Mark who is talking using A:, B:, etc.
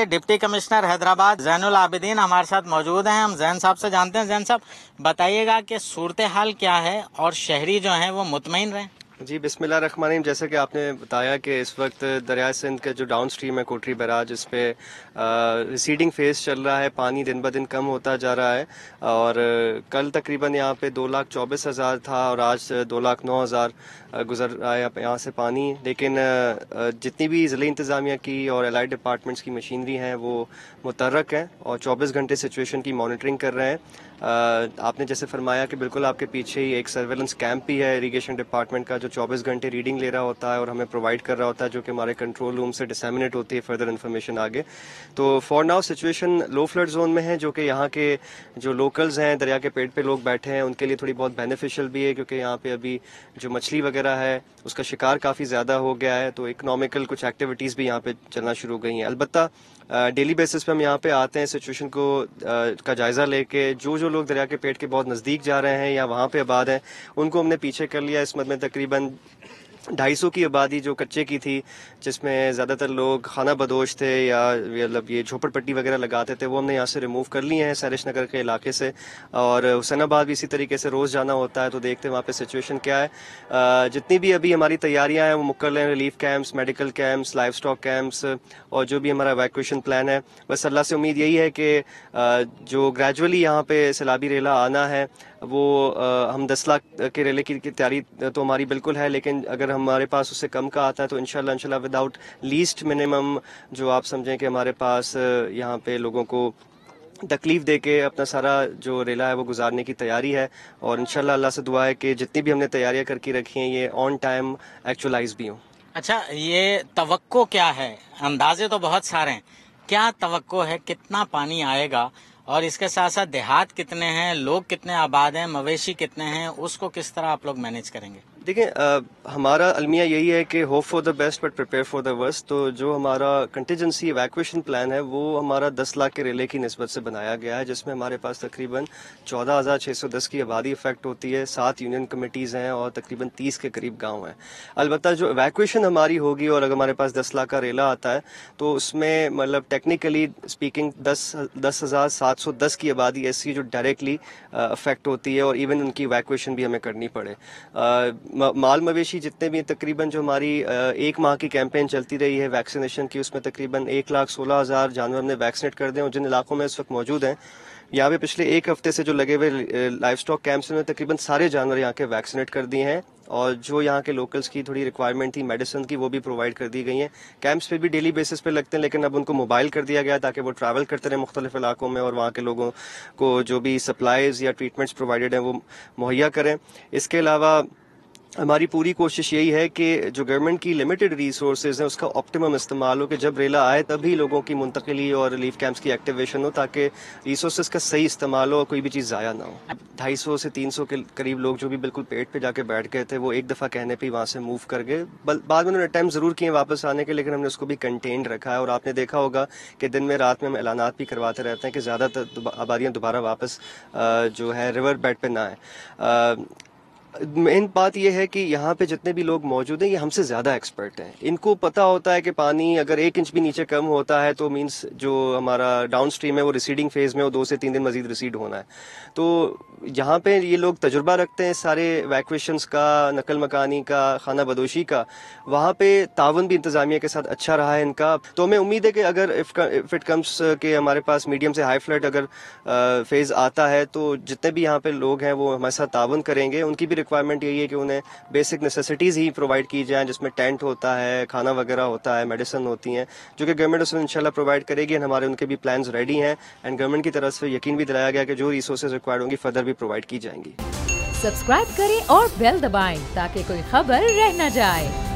A: Deputy commissioner Hyderabad Zainul Abidin हमारे साथ मौजूद हैं। हम जैन साहब से जानते हैं। जैन साहब, बताइएगा कि सूरत हाल क्या है और शहरी जो हैं वो मुतमईन रहें।
B: जी, बिस्मिल्लाहिर्रहमानिर्रहीम। जैसे कि आपने बताया कि इस वक्त दरियाए सिंध के जो डाउन स्ट्रीम है कोटरी बैराज, इस पे रिसीडिंग फेज चल रहा है, पानी दिन ब दिन कम होता जा रहा है और कल तकरीबन यहाँ पे 2,24,000 था और आज 2,09,000 गुजर रहा है यहाँ से पानी। लेकिन जितनी भी ज़िले इंतज़ामिया की और एलाइड डिपार्टमेंट्स की मशीनरी हैं वो मुतहर्रक हैं और 24 घंटे सिचुएशन की मॉनिटरिंग कर रहे हैं। आपने जैसे फरमाया कि बिल्कुल आपके पीछे ही एक सर्वेलेंस कैंप भी है इरीगेशन डिपार्टमेंट का, जो 24 घंटे रीडिंग ले रहा होता है और हमें प्रोवाइड कर रहा होता है, जो कि हमारे कंट्रोल रूम से डिसेमिनेट होती है फर्दर इन्फॉर्मेशन आगे। तो for now situation low flood zone में है, जो कि यहाँ के जो लोकल्स हैं, दरिया के पेड़ पे लोग बैठे हैं, उनके लिए थोड़ी बहुत बेनिफिशियल भी है, क्योंकि यहाँ पे अभी जो मछली वगैरह है उसका शिकार काफ़ी ज़्यादा हो गया है, तो इकोनॉमिकल कुछ एक्टिविटीज़ भी यहाँ पे चलना शुरू हो गई हैं। अलबत्ता डेली बेसिस पे हम यहाँ पे आते हैं सिचुएशन को का जायज़ा लेके, जो लोग दरिया के पेट के बहुत नज़दीक जा रहे हैं या वहाँ पे आबाद हैं उनको हमने पीछे कर लिया। इस मद में तकरीबन 250 की आबादी जो कच्चे की थी, जिसमें ज़्यादातर लोग खाना बदोश थे या मतलब ये झोपड़पट्टी वगैरह लगाते थे, वो हमने यहाँ से रिमूव कर लिए हैं सैरिश नगर के इलाके से। और हुसैनाबाद भी इसी तरीके से रोज़ जाना होता है, तो देखते हैं वहाँ पे सिचुएशन क्या है। जितनी भी अभी हमारी तैयारियाँ हैं वो मुकम्मल हैं, relief camps, medical camps, life stock camps और जो भी हमारा इवैक्यूएशन प्लान है। बस अल्लाह से उम्मीद यही है कि जो ग्रेजुअली यहाँ पे सैलाबी रेला आना है वो हम 10 लाख के रेले की तैयारी तो हमारी बिल्कुल है, लेकिन अगर हमारे पास उससे कम का आता है तो इंशाल्लाह विदाउट लीस्ट मिनिमम जो आप समझें कि हमारे पास यहाँ पे लोगों को तकलीफ दे के अपना सारा जो रेला है वो गुजारने की तैयारी है। और इंशाल्लाह अल्लाह से दुआ है कि जितनी भी हमने तैयारियां करके रखी हैं ये ऑन टाइम एक्चुअलाइज भी हों।
A: अच्छा, ये तवक्को क्या है? अंदाजे तो बहुत सारे हैं, क्या तवक्को है, कितना पानी आएगा और इसके साथ साथ देहात कितने हैं, लोग कितने आबाद हैं, मवेशी कितने हैं, उसको किस तरह आप लोग मैनेज करेंगे?
B: देखिए, हमारा अलमिया यही है कि hope for the best but prepare for the worst. तो जो हमारा कंटिजेंसी इवैक्यूएशन प्लान है वो हमारा 10 लाख के रेले की निस्बत से बनाया गया है, जिसमें हमारे पास तकरीबन 14,610 की आबादी इफेक्ट होती है, 7 यूनियन कमेटीज़ हैं और तकरीबन 30 के करीब गाँव हैं। अलबत्ता जो इवैक्यूएशन हमारी होगी और अगर हमारे पास 10 लाख का रेला आता है तो उसमें मतलब टेक्निकली स्पीकिंग 10,710 की आबादी ऐसी जो डायरेक्टली अफेक्ट होती है और इवन उनकी इवैक्यूएशन भी हमें करनी पड़े। माल मवेशी जितने भी तकरीबन जो हमारी 1 माह की कैंपेन चलती रही है वैक्सीनेशन की, उसमें तकरीबन 1,16,000 जानवर हमने वैक्सीनेट कर दें। और जिन इलाकों में इस वक्त मौजूद हैं यहाँ पे पिछले 1 हफ्ते से जो लगे हुए लाइफ स्टॉक कैंप्स में तकरीबन सारे जानवर यहाँ के वैक्सीनेट कर दिए हैं और जो यहाँ के लोकल्स की थोड़ी रिक्वायरमेंट थी मेडिसिन की वो भी प्रोवाइड कर दी गई हैं। कैंप्स पे भी डेली बेसिस पे लगते हैं, लेकिन अब उनको मोबाइल कर दिया गया ताकि वो ट्रैवल करते रहे मुख्तलिफ इलाकों में और वहाँ के लोगों को जो भी सप्लाईज या ट्रीटमेंट्स प्रोवाइडेड हैं वो मुहैया करें। इसके अलावा हमारी पूरी कोशिश यही है कि जो गवर्नमेंट की लिमिटेड रिसोर्सेज हैं उसका ऑप्टिमम इस्तेमाल हो, कि जब रेला आए तभी लोगों की मुंतकिली और रिलीफ कैंप्स की एक्टिवेशन हो ताकि रिसोर्सेज का सही इस्तेमाल हो और कोई भी चीज़ ज़ाया ना हो। 250 से 300 के करीब लोग जो भी बिल्कुल पेट पे जाके बैठ गए थे वो एक दफ़ा कहने पे ही वहाँ से मूव कर गए। बाद में उन्होंने अटैम्प्ट ज़रूर किए वापस आने के, लेकिन हमने उसको भी कंटेन रखा है। और आपने देखा होगा कि दिन में रात में हम ऐलानात भी करवाते रहते हैं कि ज़्यादातर आबादियाँ दोबारा वापस जो है रिवर बेड पे ना आए। मेन बात यह है कि यहाँ पे जितने भी लोग मौजूद हैं ये हमसे ज़्यादा एक्सपर्ट हैं। इनको पता होता है कि पानी अगर 1 इंच भी नीचे कम होता है तो मींस जो हमारा डाउन स्ट्रीम है वो रिसीडिंग फेज में वो 2 से 3 दिन मजीद रिसीड होना है। तो यहाँ पे ये लोग तजुर्बा रखते हैं सारे वैक्यूएशंस का, नकल मकानी का, खाना बदोशी का। वहाँ पे तावन भी इंतज़ामिया के साथ अच्छा रहा है इनका। तो हमें उम्मीद है कि अगर इफ़ इट कम्स के हमारे पास मीडियम से हाई फ्लड अगर फेज़ आता है तो जितने भी यहाँ पे लोग हैं वो हमारे साथ तावन करेंगे। उनकी भी रिक्वायरमेंट यही है कि उन्हें बेसिक नेसेसिटीज़ ही प्रोवाइड की जाएं, जिसमें टेंट होता है, खाना वगैरह होता है, मेडिसिन होती हैं, जो कि गवर्नमेंट उसमें इंशाल्लाह प्रोवाइड करेगी। एंड हमारे उनके भी प्लान्स रेडी हैं एंड गवर्नमेंट की तरफ से यकीन भी दिलाया गया कि जो रिसोर्सेज रिक्वायर्ड होंगी फर्दर भी प्रोवाइड की जाएंगी।
C: सब्सक्राइब करें और बेल दबाएं ताकि कोई खबर रह न जाए।